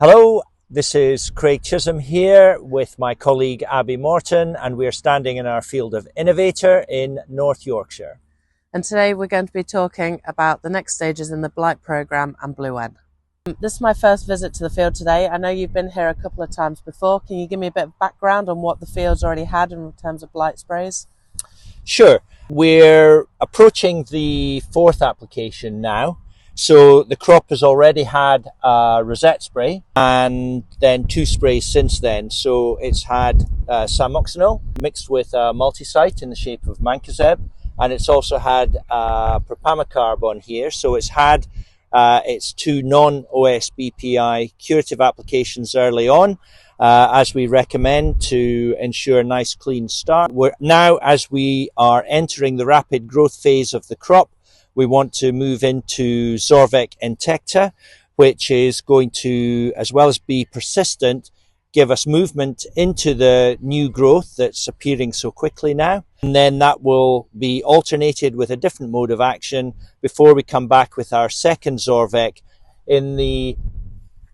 Hello, this is Craig Chisholm here with my colleague Abby Morton, and we're standing in our field of Innovator in North Yorkshire. And today we're going to be talking about the next stages in the blight programme and BlueN. This is my first visit to the field today. I know you've been here a couple of times before. Can you give me a bit of background on what the field's already had in terms of blight sprays? Sure, we're approaching the fourth application now. So the crop has already had a rosette spray and then two sprays since then. So it's had samoxanil mixed with a multisite in the shape of mancozeb, and it's also had propamacarb on here. So it's had its two non-OSBPI curative applications early on, as we recommend to ensure a nice clean start. Now, as we are entering the rapid growth phase of the crop, we want to move into Zorvec Entecta, which is going to, as well as be persistent, give us movement into the new growth that's appearing so quickly now. And then that will be alternated with a different mode of action before we come back with our second Zorvec in the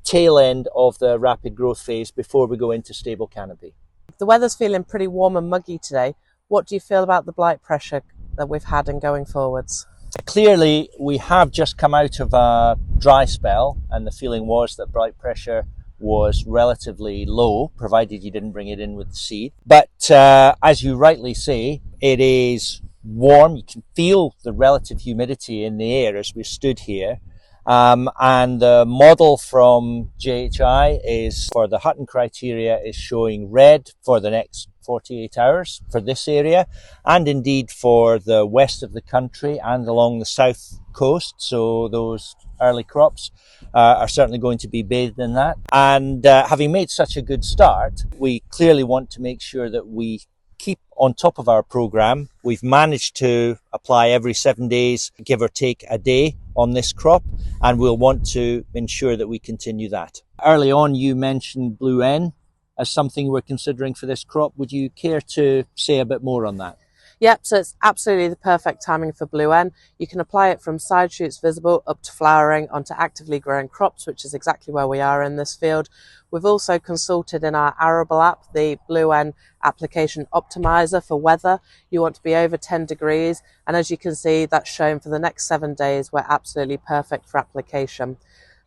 tail end of the rapid growth phase before we go into stable canopy. The weather's feeling pretty warm and muggy today. What do you feel about the blight pressure that we've had and going forwards? Clearly, we have just come out of a dry spell, and the feeling was that blight pressure was relatively low, provided you didn't bring it in with the seed. But as you rightly say, it is warm. You can feel the relative humidity in the air as we stood here. And the model from JHI is, for the Hutton criteria, is showing red for the next 48 hours for this area, and indeed for the west of the country and along the south coast. So those early crops are certainly going to be bathed in that. And having made such a good start, we clearly want to make sure that we keep on top of our program. We've managed to apply every 7 days, give or take a day on this crop, and we'll want to ensure that we continue that. Early on, you mentioned BlueN as something we're considering for this crop. Would you care to say a bit more on that? Yep, so it's absolutely the perfect timing for BlueN. You can apply it from side shoots visible up to flowering onto actively growing crops, which is exactly where we are in this field. We've also consulted in our arable app the BlueN application optimizer for weather. You want to be over 10 degrees, and as you can see, that's shown for the next 7 days. We're absolutely perfect for application.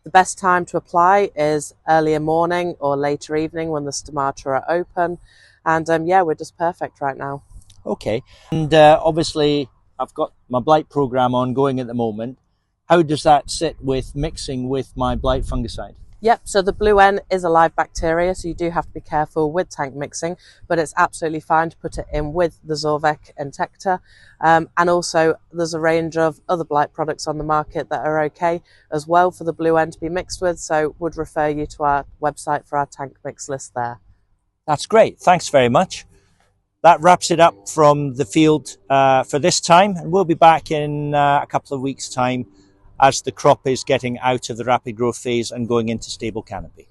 The best time to apply is earlier morning or later evening when the stomata are open. And yeah, we're just perfect right now. Okay. And obviously, I've got my blight program ongoing at the moment. How does that sit with mixing with my blight fungicide? Yep, so the BlueN is a live bacteria, so you do have to be careful with tank mixing, but it's absolutely fine to put it in with the Zorvec Entecta. And also there's a range of other blight products on the market that are okay as well for the BlueN to be mixed with, so would refer you to our website for our tank mix list there. That's great. Thanks very much. That wraps it up from the field for this time, and we'll be back in a couple of weeks' time as the crop is getting out of the rapid growth phase and going into stable canopy.